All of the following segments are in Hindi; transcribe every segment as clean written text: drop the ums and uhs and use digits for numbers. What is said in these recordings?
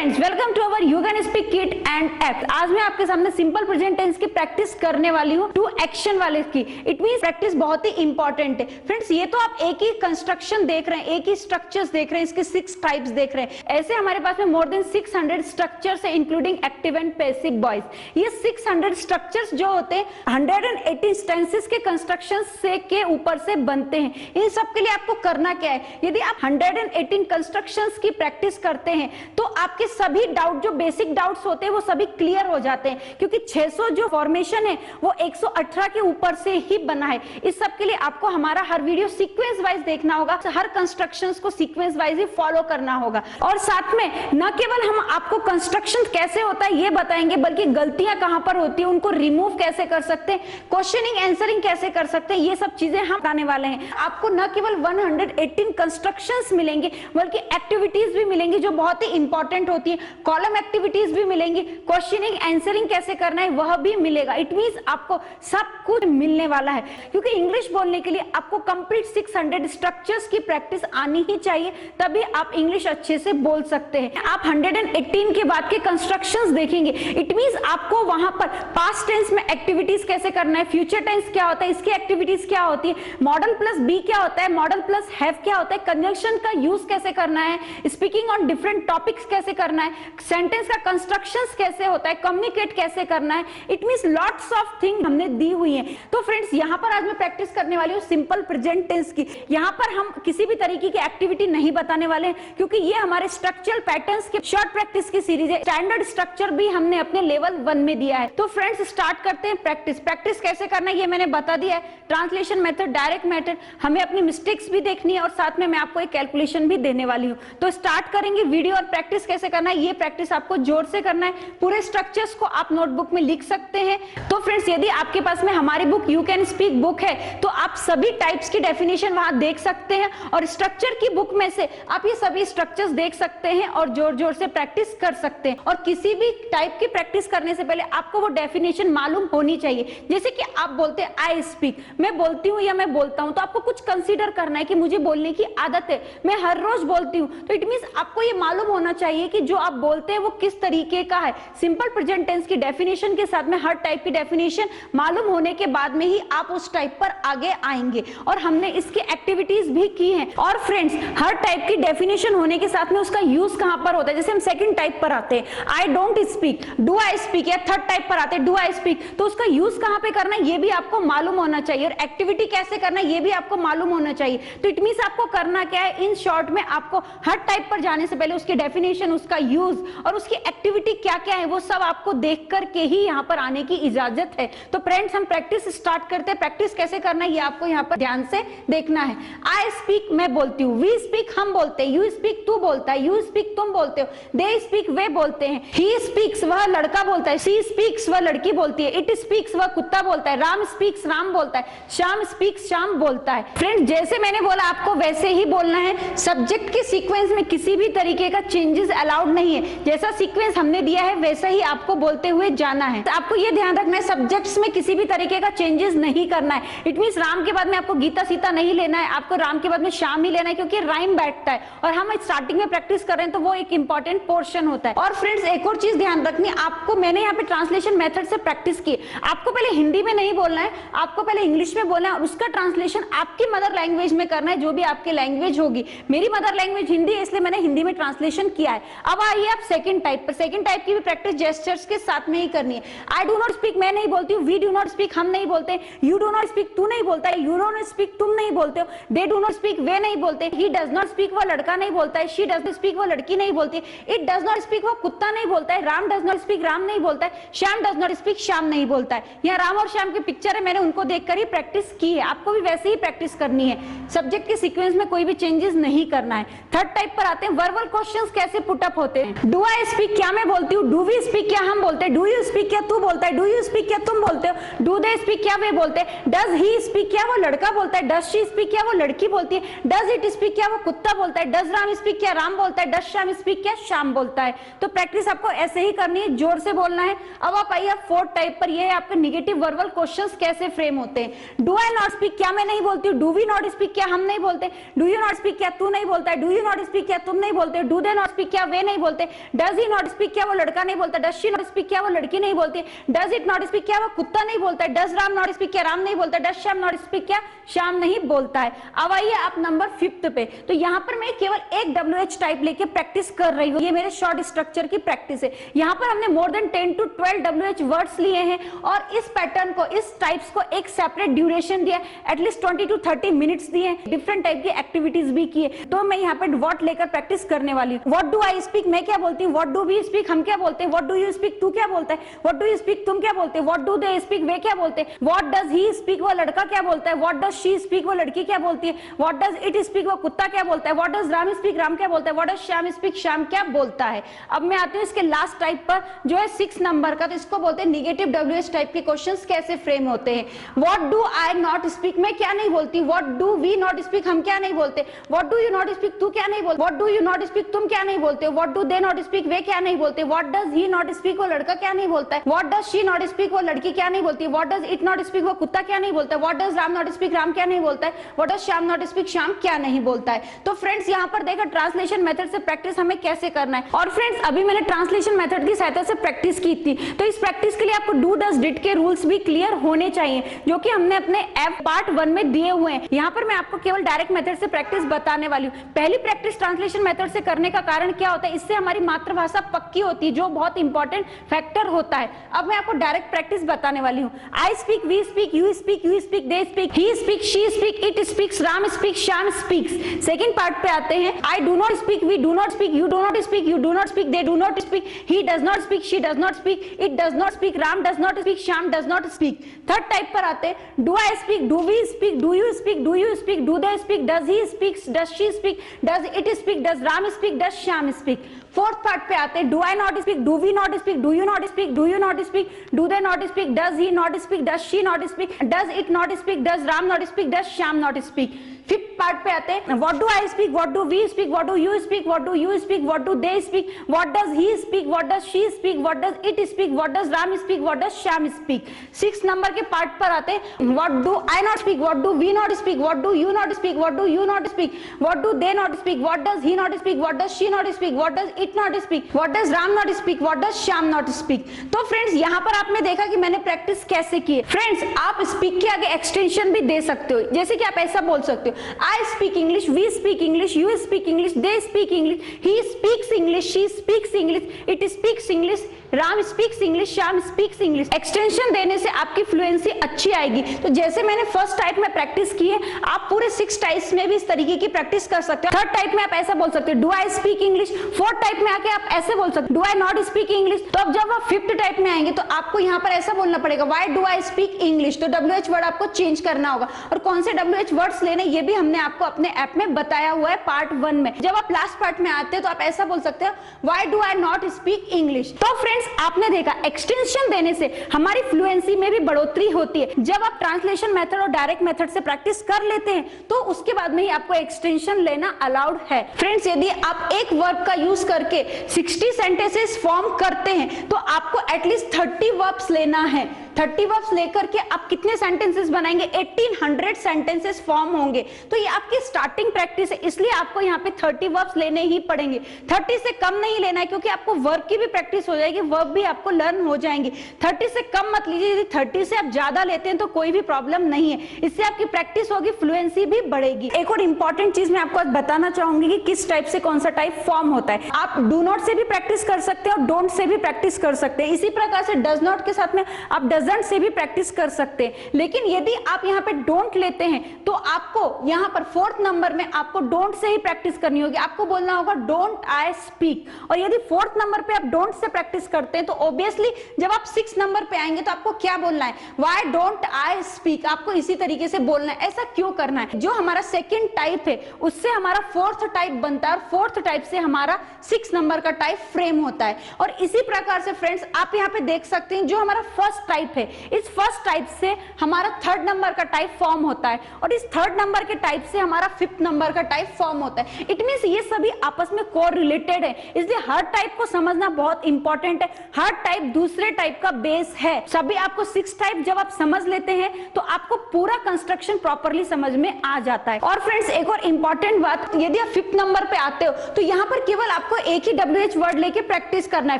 Friends, welcome to our you can speak kit and app. आज मैं आपके सामने सिंपल प्रेजेंट टेंस की प्रैक्टिस करने वाली हूँ, टू एक्शन वाले की। इट मींस प्रैक्टिस बहुत ही इंपॉर्टेंट है। फ्रेंड्स, ये तो आप एक ही कंस्ट्रक्शन देख रहे हैं, एक ही स्ट्रक्चर्स देख रहे हैं, इसके 6 टाइप्स देख रहे हैं। ऐसे हमारे पास में मोर देन 600 स्ट्रक्चर्स है, including active and passive voice. ये 600 स्ट्रक्चर्स जो होते हैं 118 टेंसेस के कंस्ट्रक्शन से के ऊपर से बनते हैं। इन सब के लिए आपको करना क्या है? यदि आप 118 कंस्ट्रक्शंस की प्रैक्टिस करते हैं तो आपके सभी डाउट, जो बेसिक डाउट्स होते हैं, वो सभी क्लियर हो जाते हैं, क्योंकि 600 जो फॉर्मेशन है वो 118 के ऊपर से ही बना है। इस सब के लिए आपको हमारा हर वीडियो सीक्वेंस वाइज देखना होगा, हर कंस्ट्रक्शंस को सीक्वेंस वाइज ही फॉलो करना होगा। और साथ में न केवल हम आपको कंस्ट्रक्शन कैसे होता है ये बताएंगे, बल्कि गलतियां कहां पर होती है, उनको रिमूव कैसे कर सकते हैं, क्वेश्चनिंग आंसरिंग कैसे कर सकते हैं, ये सब चीजें हम बताने वाले हैं। आपको न केवल 118 कंस्ट्रक्शंस मिलेंगे, बल्कि एक्टिविटीज भी मिलेंगी जो बहुत ही इंपॉर्टेंट होती है। कॉलम एक्टिविटीज भी मिलेंगी, क्वेश्चनिंग आंसरिंग कैसे करना है वह भी मिलेगा। इट मींस आपको सब कुछ मिलने वाला है, क्योंकि इंग्लिश बोलने के लिए आपको कंप्लीट 600 स्ट्रक्चर्स की प्रैक्टिस आनी ही चाहिए, तभी आप इंग्लिश अच्छे से बोल सकते हैं। आप 118 के बाद के कंस्ट्रक्शंस देखेंगे। इट मींस आपको वहां पर पास्ट टेंस में एक्टिविटीज कैसे करना है, फ्यूचर टेंस क्या होता है, इसकी एक्टिविटीज क्या होती है, मॉडल प्लस बी क्या होता है, मॉडल प्लस हैव क्या होता है, कंजंक्शन का यूज कैसे करना है, स्पीकिंग ऑन डिफरेंट टॉपिक्स कैसे करना है, सेंटेंस का कंस्ट्रक्शंस कैसे होता है, कम्युनिकेट कैसे करना है। It means lots of thing हमने दी हुई है। तो फ्रेंड्स, यहाँ पर आज मैं प्रैक्टिस करने वाली हूँ सिंपल प्रेजेंट टेंस की। यहाँ पर हम किसी भी तरीके की एक्टिविटी नहीं बताने वाले हैं, क्योंकि ये हमारे स्ट्रक्चरल पैटर्न्स के शॉर्ट प्रैक्टिस की सीरीज है। स्टैंडर्ड स्ट्रक्चर भी हमने अपने लेवल 1 में दिया है। तो फ्रेंड्स, स्टार्ट करते हैं प्रैक्टिस। प्रैक्टिस कैसे करना है ये मैंने बता दिया है। ट्रांसलेशन मेथड, डायरेक्ट मेथड, हमें अपनी मिस्टेक्स भी देखनी है और साथ में मैं आपको एक कैलकुलेशन भी देने वाली हूँ। तो स्टार्ट करेंगे वीडियो। और प्रैक्टिस कैसे करना है, ये प्रैक्टिस आपको जोर से करना है। पूरे स्ट्रक्चर्स को आप नोटबुक में लिख सकते हैं। तो फ्रेंड्स, यदि आपके पास में हमारी book you can speak book है तो आप सभी टाइप्स की डेफिनेशन वहां देख सकते हैं, और स्ट्रक्चर की बुक में से आप ये सभी स्ट्रक्चर्स देख सकते हैं और जोर जोर से प्रैक्टिस कर सकते हैं। और किसी भी टाइप की प्रैक्टिस करने से पहले आपको वो डेफिनेशन मालूम होनी चाहिए। जैसे कि आप बोलते हैं आई स्पीक, मैं बोलती हूँ या मैं बोलता हूं, तो आपको कुछ कंसीडर करना है कि मुझे बोलने की आदत है, मैं हर रोज बोलती हूँ। तो इट मींस आपको ये मालूम होना चाहिए कि जो आप बोलते हैं वो किस तरीके का है। सिंपल प्रेजेंट टेंस की डेफिनेशन के साथ में हर टाइप की डेफिनेशन मालूम होने के बाद में ही आप उस टाइप पर आगे आएंगे। और हमने इसकी एक्टिविटीज भी की हैं। और फ्रेंड्स, हर टाइप की डेफिनेशन होने के साथ में उसका यूज कहां पर होता है। जैसे हम सेकंड टाइप पर आते हैं, आई don't speak, do I speak, या थर्ड टाइप पर आते हैं, डू आई स्पीक, तो उसका यूज कहां पे करना है ये भी आपको मालूम होना चाहिए। और एक्टिविटी कैसे करना है ये भी आपको मालूम होना चाहिए। तो इट मींस आपको करना क्या है, इन शॉर्ट में आपको हर टाइप पर जाने से पहले उसकी डेफिनेशन, उसका यूज और उसकी एक्टिविटी क्या क्या है वो सब आपको देख करके ही यहाँ पर आने की इजाजत है। तो फ्रेंड्स, हम प्रैक्टिस स्टार्ट करते हैं। प्रैक्टिस कैसे करना है ये आपको यहाँ पर ध्यान से देखना है। आई स्पीक, मैं बोलती हूँ, वी स्पीक, हम बोलते हैं, यू स्पीक, तू बोलता है, यू स्पीक, तुम बोलते हो, दे स्पीक, वे बोलते हैं, ही स्पीक्स, वह लड़का बोलता है, सी स्पीक्स, वह लड़की बोलती है, इट स्पीक्स, वह कुत्ता बोलता है, राम स्पीक्स, राम बोलता है, श्याम स्पीक्स, श्याम बोलता है। फ्रेंड्स, जैसे मैंने बोला आपको वैसे ही बोलना है। सब्जेक्ट के सीक्वेंस में किसी भी तरीके का चेंजेस अलाउड नहीं है। जैसा सीक्वेंस हमने दिया है वैसा ही आपको बोलते हुए जाना है। तो आपको ये ध्यान रखना है, सब्जेक्ट्स में किसी भी तरीके का चेंजेस नहीं करना है। इट मींस राम के बाद में आपको गीता सीता नहीं लेना है, आपको राम के बाद में श्याम ही लेना है, क्योंकि राइम बैठता है और हम स्टार्टिंग में प्रैक्टिस कर रहे हैं तो वो एक इंपॉर्टेंट पोर्शन होता है। और फ्रेंड्स, एक और चीज ध्यान रखनी है आपको, मैंने यहाँ पे ट्रांसलेशन मेथड से प्रैक्टिस की। आपको पहले हिंदी में नहीं बोलना है, आपको पहले इंग्लिश में बोलना है और उसका ट्रांसलेशन आपकी मदर लैंग्वेज में करना है, जो भी आपकी लैंग्वेज होगी। मेरी मदर लैंग्वेज हिंदी है, इसलिए मैंने हिंदी में ट्रांसलेशन किया है। अब आइए आप सेकंड टाइप पर। सेकंड टाइप की भी प्रैक्टिस जेस्चर्स के साथ में ही करनी है। आई डू नॉट स्पीक, मैं नहीं बोलती हूँ, वी डू नॉट स्पीक, हम नहीं बोलते, यू डू नॉट स्पीक, तू नहीं बोलता है, यू डू नॉट स्पीक, तुम नहीं बोलते हो, दे डू नॉट स्पीक, वे नहीं बोलते, ही डज नॉट स्पीक, वो लड़का नहीं बोलता है, शी डज नॉट स्पीक, वो लड़की नहीं बोलती, इट डज नॉट स्पीक, वो कुत्ता नहीं बोलता है, Ram does not speak, Ram नहीं बोलता है, Shyam does not speak, Shyam नहीं बोलता है। यहाँ राम और श्याम की पिक्चर है, मैंने उनको देखकर ही प्रैक्टिस की है। आपको भी वैसे ही प्रैक्टिस करनी है। सब्जेक्ट के सीक्वेंस में कोई भी चेंजेस नहीं करना है। थर्ड टाइप पर आते हैं, वर्बल क्वेश्चंस कैसे पुट अप होते हैं। डू आई स्पीक, क्या मैं बोलती हूँ, डू वी स्पीक, क्या हम बोलते हैं, डू यू स्पीक, क्या तू बोलता है, डू यू स्पीक, क्या तुम बोलते हो, डू दे स्पीक, क्या वे बोलते हैं, डज ही स्पीक, क्या वो लड़का बोलता है, डज शी स्पीक, क्या वो लड़की बोलती है, डज इट स्पीक, क्या वो कुत्ता बोलता है, डज राम स्पीक, क्या राम बोलता है, डज श्याम स्पीक, क्या श्याम बोलता है। तो प्रैक्टिस आपको ऐसे ही करनी है, जोर से बोलना है। अब आप आइए फोर्थ टाइप पर, ये है आपके निगेटिव वर्बल क्वेश्चंस कैसे फ्रेम होते हैं। डू आई नॉट स्पीक, क्या मैं नहीं बोलती हूँ, डू वी नॉट स्पीक, क्या हम नहीं बोलते, डू यू नॉट स्पीक, क्या तू नहीं बोलता है, डू यू नॉट स्पीक, क्या तुम नहीं बोलते, डू दे नॉट स्पीक, क्या वे नहीं नहीं बोलते, डज ही नॉट स्पीक क्या वो लड़का नहीं बोलता, डज शी नॉट स्पीक क्या वो लड़की नहीं बोलती, डज इट नॉट स्पीक क्या वो कुत्ता नहीं बोलता, डज राम नॉट स्पीक क्या राम नहीं बोलता, डज श्याम नॉट स्पीक क्या श्याम नहीं बोलता है। अब आइए आप नंबर 5 पे, तो यहाँ पर मैं केवल एक WH टाइप लेके प्रैक्टिस कर रही हूँ, ये मेरे शॉर्ट स्ट्रक्चर की प्रैक्टिस है। यहाँ पर हमने more than 10 to 12 WH words लिए हैं और इस पैटर्न को, इस टाइप्स को एक सेपरेट ड्यूरेशन दिया, एटलीस्ट 20 to 30 मिनट्स दिए, डिफरेंट टाइप की एक्टिविटीज भी किए। तो मैं यहाँ पे व्हाट लेकर प्रैक्टिस करने वाली हूँ। व्हाट डू आई स्पीक मैं क्या बोलती हूँ, व्हाट डू वी स्पीक हम क्या बोलते हैं, व्हाट डू यू स्पीक तू क्या बोलता है, व्हाट डू यू स्पीक तुम क्या बोलते हैं, व्हाट डू दे स्पीक वे क्या बोलते हैं, व्हाट डज ही स्पीक वो लड़का क्या बोलता है, व्हाट डज शी स्पीक वो लड़की क्या बोलती है, व्हाट डज इट स्पीक वो कुत्ता क्या बोलता है, what does Ram speak Ram क्या बोलता है, what does Shyam speak Shyam क्या बोलता है। अब मैं आती हूँ इसके लास्ट टाइप पर जो है 6 नंबर का, तो इसको बोलते हैं निगेटिव WH टाइप के क्वेश्चंस कैसे फ्रेम होते हैं। What do I not speak मैं क्या नहीं बोलती, what do we not speak हम क्या नहीं बोलते, what do you not speak तू क्या नहीं बोलते, what do you not speak तुम क्या नहीं बोलते, what do they not speak वे क्या नहीं बोलते, what does he not speak वो लड़का क्या नहीं बोलता है, what does she not speak वो लड़की क्या नहीं बोलती, what does it not speak वो कुत्ता क्या नहीं बोलता, what does Ram not speak Ram क्या नहीं बोलता है, what does Shyam not speak Shyam क्या नहीं बोलता है। तो फ्रेंड्स यहाँ पर देखा ट्रांसलेशन मेथड से प्रैक्टिस हमें कैसे करना है। और फ्रेंड्स अभी मैंने ट्रांसलेशन मेथड की सहायता से प्रैक्टिस की थी, तो इस प्रैक्टिस के लिए आपको डू डज डिड के रूल्स भी क्लियर होने चाहिए जो कि हमने अपने ऐप पार्ट 1 में दिए हुए हैं। यहाँ पर मैं आपको केवल डायरेक्ट मेथड से प्रैक्टिस बताने वाली हूँ। पहली प्रैक्टिस ट्रांसलेशन मेथड से करने का कारण क्या होता है, इससे हमारी मातृभाषा पक्की होती है जो बहुत इंपॉर्टेंट फैक्टर होता है। अब मैं आपको डायरेक्ट प्रैक्टिस बताने वाली हूँ। I speak, we speak, you speak, you speak, they speak, he speak, she speak, it speaks, Ram speak, Shyam speaks. Second part पे आते हैं। I do not speak, we do not speak, you do not speak, you do not speak, they do not speak, he does not speak, she does not speak, it does not speak, Ram does not speak, Shyam does not speak. Third type पर आते हैं। Do I speak, do we speak, do you speak, do you speak, do they speak, does he speaks, does she speak, does it speak, does Ram speak, does Shyam speak. Fourth part पे आते हैं। Do I not speak, do we not speak, do you not speak, do you not speak, do they not speak, does he not speak, does she not speak, does it not speak, does Ram not speak, does Shyam not speak. Fifth part पे आते हैं। What do I speak, what do we speak, what do you speak, what do you speak, what do they speak, what does he speak, what does she speak, what does it speak, what does Ram speak, what does Shyam speak. 6 number के पार्ट पर आते हैं। What do I not speak, what do we not speak, what do you not speak, what do you not speak, what do they not speak, what does he not speak, what does she not speak, what does it not speak, what does Ram not speak, what does Shyam not speak. तो फ्रेंड्स यहाँ पर आपने देखा कि मैंने प्रैक्टिस कैसे की है। फ्रेंड्स आप स्पीक के आगे एक्सटेंशन भी दे सकते हो, जैसे कि आप ऐसा बोल सकते हो। I speak English, we speak English, you speak English, they speak English, he speaks English, she speaks English, it speaks English, Ram speaks English, Shyam speaks English. Extension देने से आपकी फ्लुएंसी अच्छी आएगी। तो जैसे मैंने फर्स्ट टाइप में प्रैक्टिस की है, आप पूरे 6 टाइप्स में भी इस तरीके की प्रैक्टिस कर सकते हो। थर्ड टाइप में आप ऐसा बोल सकते हो, do I speak English. Fourth type में आके आप ऐसे बोल सकते हो, do I not speak English. तो अब जब आप 5th टाइप में आएंगे तो आपको यहाँ पर ऐसा बोलना पड़ेगा, why do I speak English. तो WH वर्ड आपको चेंज करना होगा, और कौन से WH वर्ड्स लेने ये भी हमने आपको अपने ऐप में बताया हुआ है पार्ट 1 में। जब आप लास्ट पार्ट में आते हैं तो आप ऐसा बोल सकते हो, why do I not speak English. तो फ्रेंड्स आपने देखा एक्सटेंशन देने से हमारी फ्लुएंसी में भी बढ़ोतरी होती है। जब आप ट्रांसलेशन मेथड और डायरेक्ट मेथड से प्रैक्टिस कर लेते हैं तो उसके बाद में ही आपको एक्सटेंशन लेना अलाउड है। फ्रेंड्स यदि आप एक वर्ब का यूज करके 60 सेंटेंसेस फॉर्म करते हैं तो आपको एटलीस्ट 30 वर्ब्स लेना है। 30 वर्ब्स लेकर के आप कितने सेंटेंसेस बनाएंगे, 1800 सेंटेंसेस फॉर्म होंगे। तो ये आपकी स्टार्टिंग प्रैक्टिस है, इसलिए आपको यहाँ पे 30 वर्ब्स लेने ही पड़ेंगे। 30 से कम नहीं लेना है, क्योंकि आपको वर्ब की भी प्रैक्टिस हो जाएगी, वर्ब भी आपको लर्न हो जाएंगे। 30 से कम मत लीजिए, यदि 30 से आप ज्यादा लेते हैं तो कोई भी प्रॉब्लम नहीं है, इससे आपकी प्रैक्टिस होगी, फ्लुएंसी भी बढ़ेगी। एक और इंपॉर्टेंट चीज मैं आपको आज बताना चाहूंगी कि किस टाइप से कौन सा टाइप फॉर्म होता है। आप डू नॉट से भी प्रैक्टिस कर सकते हैं और डोंट से भी प्रैक्टिस कर सकते हैं। इसी प्रकार से डज नॉट के साथ में आप डजंट से भी प्रैक्टिस कर सकते हैं। लेकिन यदि आप यहाँ पे डोंट लेते हैं तो आपको यहाँ पर 4th नंबर में आपको डोंट से ही प्रैक्टिस करनी होगी। आपको बोलना होगा डोंट आई स्पीक। और यदि 4th नंबर पे आप डोंट से प्रैक्टिस करते हैं तो ऑब्वियसली जब आप 6th नंबर पे आएंगे तो आपको क्या बोलना है, व्हाई डोंट आई स्पीक। आपको इसी तरीके से बोलना है। ऐसा क्यों करना है, जो हमारा 2nd टाइप है उससे हमारा 4th टाइप बनता है और 4th टाइप से हमारा 6 नंबर का टाइप फ्रेम होता है। और इसी प्रकार से फ्रेंड्स आप यहाँ पे देख सकते हैं, जो हमारा 1st टाइप है, इस फर्स्ट टाइप से हमारा थर्ड नंबर का टाइप फॉर्म होता है और इस थर्ड नंबर के टाइप से हमारा फिफ्थ नंबर का टाइप फॉर्म होता है। इट मींस ये सभी आपस में कोरिलेटेड है, इसलिए हर टाइप को समझना बहुत इंपॉर्टेंट है। हर टाइप दूसरे टाइप का बेस है। सभी आपको 6 टाइप जब आप समझ लेते हैं तो आपको पूरा कंस्ट्रक्शन प्रॉपर्ली समझ में आ जाता है। और फ्रेंड्स एक और इंपॉर्टेंट बात, यदि आप फिफ्थ नंबर पे आते हो तो यहाँ पर केवल आपको एक ही WH वर्ड लेके प्रैक्टिस करना है।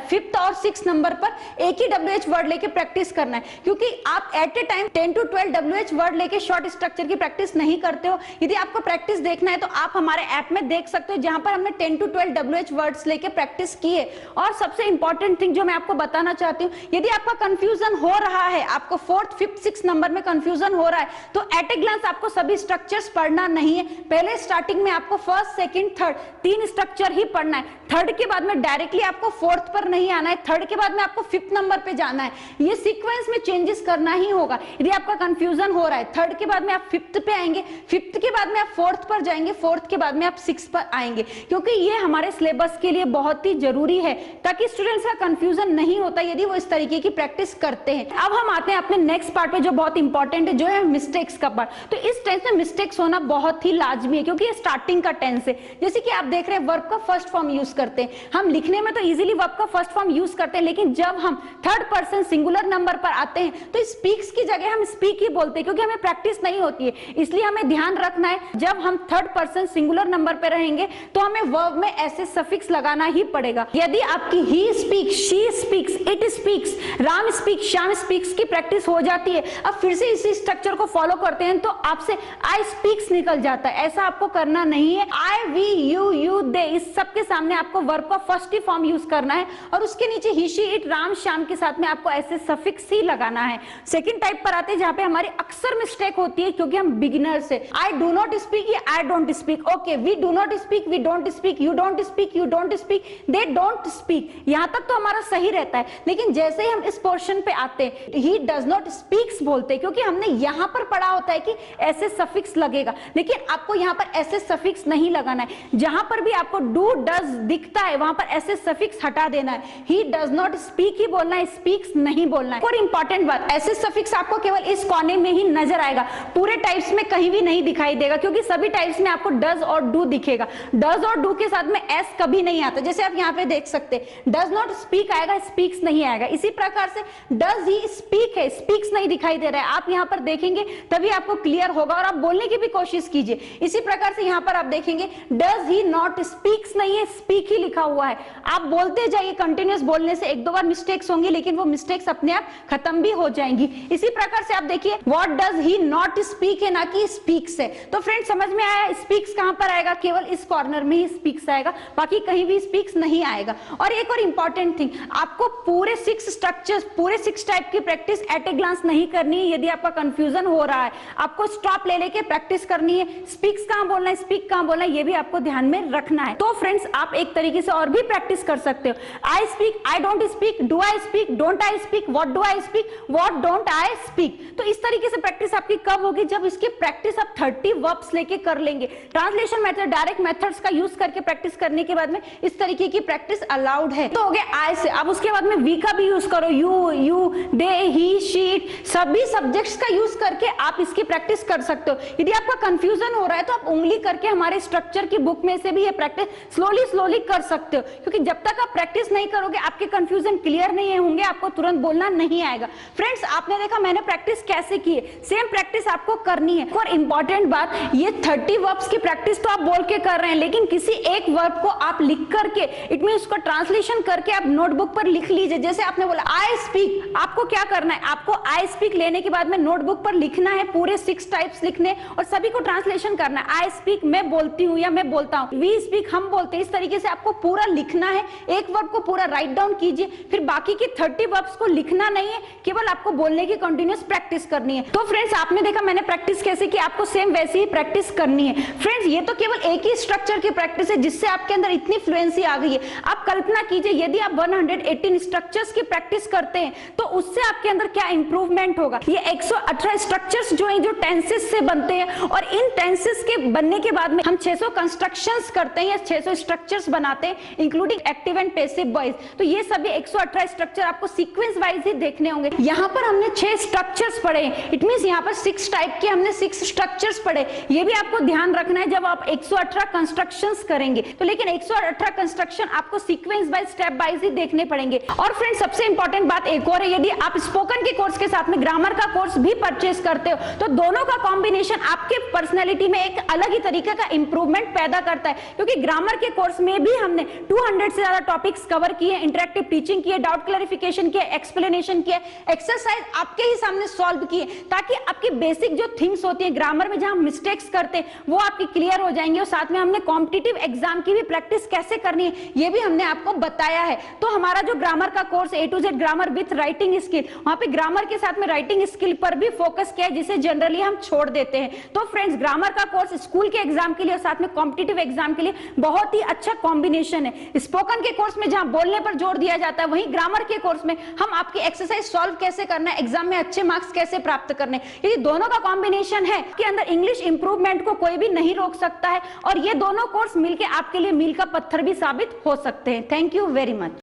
फिफ्थ और 6 नंबर पर एक ही WH वर्ड लेके प्रैक्टिस करना है, क्योंकि आप at a time 10 to 12 WH word लेके शॉर्ट स्ट्रक्चर की प्रैक्टिस नहीं करते हो। यदि आपको प्रैक्टिस देखना है तो आप हमारे ऐप में देख सकते हो, जहां पर हमने 10 to 12 WH वर्ड्स लेके प्रैक्टिस की है। और सबसे इंपॉर्टेंट थिंग जो मैं आपको बताना चाहती हूँ, यदि आपका कंफ्यूजन हो रहा है, आपको 4th, 5th, 6th नंबर में कंफ्यूजन हो रहा है, तो एट ए ग्लांस आपको सभी स्ट्रक्चर्स पढ़ना नहीं है। पहले स्टार्टिंग में आपको फर्स्ट, सेकंड, थर्ड 3 स्ट्रक्चर ही पढ़ना है। थर्ड के बाद में डायरेक्टली आपको फोर्थ पर नहीं आना है, थर्ड के बाद में आपको फिफ्थ नंबर पे जाना है। ये सीक्वेंस में चेंजेस करना ही होगा। यदि आपका कंफ्यूजन हो रहा है, थर्ड के बाद में आप फिफ्थ पे आएंगे, फिफ्थ के बाद में आप फोर्थ पर जाएंगे, फोर्थ के बाद में आप 6 पर आएंगे, क्योंकि ये हमारे सिलेबस के लिए बहुत ही जरूरी है, ताकि स्टूडेंट्स का कंफ्यूजन नहीं होता यदि वो इस तरीके की प्रैक्टिस करते हैं। अब हम आते हैं अपने नेक्स्ट पार्ट पे, जो बहुत इंपॉर्टेंट है, जो है मिस्टेक्स का पार्ट। तो इस टेंस में मिस्टेक्स होना बहुत ही लाजमी है, क्योंकि ये स्टार्टिंग का टेंस है। जैसे कि आप देख रहे हैं वर्ब का फर्स्ट फॉर्म यूज करते हैं। हम लिखने में तो इजीली वर्ब का फर्स्ट फॉर्म यूज करते हैं, लेकिन जब हम थर्ड पर्सन सिंगुलर नंबर पर आते हैं तो स्पीक्स की जगह हम स्पीक ही बोलते हैं, क्योंकि हमें प्रैक्टिस नहीं होती है। इसलिए हमें ध्यान रखना है, जब हम थर्ड पर्सन सिंगुलर नंबर पर रहेंगे तो हमें वर्ब में ऐसे सफिक्स लगाना ही पड़ेगा। यदि आपकी he speaks, she speaks, it speaks, Ram speaks, Shyam speaks की प्रैक्टिस हो जाती है, अब फिर से इसी स्ट्रक्चर को फॉलो करते हैं तो आपसे आई स्पीक्स निकल जाता है। ऐसा आपको करना नहीं है। आई, वी, यू, दे, इस सब के सामने आपको वर्ब का फर्स्ट ही फॉर्म यूज करना है और उसके नीचे ही, शी, इट, राम, श्याम के साथ में आपको ऐसे सफिक्स ही लगाना है। सेकंड टाइप पर आते हैं जहां पे हमारी अक्सर मिस्टेक होती है, क्योंकि हम बिगिनर्स है। आई डू नॉट स्पीक या I don't speak. Okay, we do not speak, we don't speak, you don't speak, you don't speak, they don't speak. यहां तक तो हमारा सही रहता है, लेकिन जैसे ही हम इस पोर्शन पे आते हैं, ही डज नॉट स्पीक्स बोलते हैं, क्योंकि हमने यहां पर पढ़ा होता है कि ऐसे सफिक्स लगेगा, लेकिन आपको यहां पर ऐसे सफिक्स नहीं लगाना है। जहां पर भी आपको डू, डज दिखता है वहां पर ऐसे सफिक्स हटा देना है। ही डज नॉट स्पीक ही बोलना है, स्पीक्स नहीं बोलना है। और इंपॉर्टेंट बात, ऐसे सफिक्स आपको केवल इस कोने में ही नजर आएगा, पूरे टाइप्स में कहीं भी नहीं दिखाई देगा, क्योंकि सभी टाइप्स में आपको डज और डू दिखेगा। डज और डू के साथ में एस कभी नहीं आता। जैसे आप यहाँ पे देख सकते हैं, डज नॉट स्पीक आएगा, स्पीक्स नहीं आएगा। इसी प्रकार से डज ही स्पीक है, स्पीक्स नहीं दिखाई दे रहा है। आप यहाँ पर देखेंगे तभी आपको क्लियर होगा और आप बोलने की भी कोशिश कीजिए। इसी प्रकार से यहाँ पर आप देखेंगे डज ही नॉट स्पीक्स नहीं है, स्पीक ही लिखा हुआ है। आप बोलते जाइए, कंटिन्यूअस बोलने से 1-2 बार मिस्टेक्स होंगी, लेकिन वो मिस्टेक्स अपने आप खत्म भी हो जाएंगी। इसी प्रकार से आप देखिए, what does he not speak है, ना कि स्पीक्स है। तो फ्रेंड्स समझ में आया, स्पीक्स कहां पर आएगा? केवल इस कॉर्नर में ही स्पीक्स आएगा, बाकी कहीं भी स्पीक्स नहीं आएगा। और एक और इंपॉर्टेंट थिंग, आपको पूरे 6 स्ट्रक्चर्स, पूरे 6 टाइप की प्रैक्टिस एट ए ग्लांस नहीं करनी है। यदि आपका कंफ्यूजन हो रहा है, आपको स्टॉप ले लेके प्रैक्टिस करनी है। स्पीक्स कहां बोलना है, स्पीक कहां बोलना है, ये भी आपको ध्यान में रखना है। तो फ्रेंड्स आप एक तरीके से और भी प्रैक्टिस कर सकते हो। I speak, I don't speak, do I speak, don't I speak, what do I speak, what don't I speak. तो इस तरीके से प्रैक्टिस आपकी कब होगी? जब इसकी प्रैक्टिस आप 30 वर्ब्स लेके कर लेंगे। ट्रांसलेशन मेथड, डायरेक्ट मेथड्स का यूज करके प्रैक्टिस करने के बाद में इस तरीके की प्रैक्टिस अलाउड है। तो हो गया आई से। अब उसके बाद में वी का भी यूज करो, you, they, he, she, it, सभी सब्जेक्ट्स का यूज करके आप इसकी प्रैक्टिस कर सकते हो। यदि आपका कंफ्यूजन हो रहा है तो आप उंगली करके हमारे स्ट्रक्चर की बुक में से भी ये प्रैक्टिस स्लोली कर सकते हो, क्योंकि जब तक आप प्रैक्टिस नहीं करोगे आपके कंफ्यूजन क्लियर नहीं होंगे, आपको तुरंत बोलना नहीं आएगा। फ्रेंड्स आपने देखा मैंने प्रैक्टिस कैसे की है, सेम प्रैक्टिस आपको करनी है। और इंपॉर्टेंट बात, ये 30 वर्ब्स की प्रैक्टिस तो आप बोल के कर रहे हैं, लेकिन किसी एक वर्ब को आप लिख करके, इट मींस उसका ट्रांसलेशन करके आप नोटबुक पर लिख लीजिए। जैसे आपने बोला आई स्पीक, आपको क्या करना है, आपको आई स्पीक लेने के बाद में नोटबुक पर लिखना है, पूरे 6 टाइप्स लिखने और सभी को ट्रांसलेशन करना है। आई स्पीक मैं बोलती हूँ या मैं बोलता हूँ, वी स्पीक हम बोलते हैं। इस तरीके से आपको पूरा लिखना है, एक वर्ब को पूरा राइट डाउन कीजिए, फिर बाकी की 30 वर्ब्स को लिखना नहीं है, केवल आपको बोलने की कंटिन्यूअस प्रैक्टिस करनी है। तो फ्रेंड्स आपने देखा मैंने प्रैक्टिस कैसे की, आपको सेम वैसे ही प्रैक्टिस करनी है। फ्रेंड्स ये तो केवल एक ही स्ट्रक्चर की प्रैक्टिस है जिससे आपके अंदर इतनी फ्लुएंसी आ गई है। आप कल्पना कीजिए यदि आप 118 स्ट्रक्चर्स की प्रैक्टिस करते हैं तो उससे आपके अंदर क्या इंप्रूवमेंट होगा। ये 118 स्ट्रक्चर्स जो हैं, जो टेंसेस से बनते हैं, और इन टेंसेस के बनने के बाद में हम 600 कंस्ट्रक्शंस करते हैं या 600 स्ट्रक्चर्स बनाते हैं, including active and passive voice. तो ये सभी 118 स्ट्रक्चर आपको सीक्वेंस वाइज ही देखने होंगे। होंगे। यहाँ पर हमने 6 स्ट्रक्चर्स पढ़े, इट मींस यहाँ पर 6 टाइप के हमने 6 स्ट्रक्चर्स पढ़े। ये भी आपको ध्यान रखना है जब आप 118 कंस्ट्रक्शंस करेंगे तो, लेकिन 118 कंस्ट्रक्शन आपको सीक्वेंस बाय स्टेप बाय ही देखने पड़ेंगे। और फ्रेंड्स सबसे इंपॉर्टेंट बात एक और है, यदि आप स्पोकन के कोर्स के साथ में ग्रामर का कोर्स भी परचेस करते हो तो दोनों का कॉम्बिनेशन आपके पर्सनैलिटी में एक अलग ही तरीके का इंप्रूवमेंट पैदा करता है, क्योंकि ग्रामर के कोर्स में भी हमने 200 से ज्यादा टॉपिक्स कवर किए, इंटरेक्टिव टीचिंग किए, डाउट क्लैरिफिकेशन किए, एक्सप्लेनेशन किए, एक्सरसाइज आपके ही सामने सॉल्व किए, ताकि आपकी बेसिक जो थिंग्स होती हैं ग्रामर में जहां मिस्टेक्स करते हैं वो आपकी क्लियर हो जाएंगे। और साथ में हमने कॉम्पिटिटिव एग्जाम की भी प्रैक्टिस कैसे करनी है ये भी हमने आपको बताया है। तो हमारा जो ग्रामर का course A to Z grammar with writing skill, वहां पे ग्रामर के साथ में राइटिंग स्किल पर भी फोकस किया है, जिसे जनरली हम छोड़ देते हैं। तो फ्रेंड्स ग्रामर का कोर्स स्कूल के एग्जाम के लिए और साथ में कॉम्पिटिटिव एग्जाम के लिए बहुत ही अच्छा कॉम्बिनेशन है। स्पोकन के कोर्स में जहां बोलने पर जोर दिया जाता है, वहीं ग्रामर के कोर्स में हम आपकी एक्सरसाइज सॉल्व कैसे करना है, एग्जाम में अच्छे मार्क्स कैसे प्राप्त करने, यदि दोनों का कॉम्बिनेशन है कि अंदर इंग्लिश इंप्रूवमेंट को कोई भी नहीं रोक सकता है। और ये दोनों कोर्स मिलकर आपके लिए मील का पत्थर भी साबित हो सकते हैं। Thank you very much.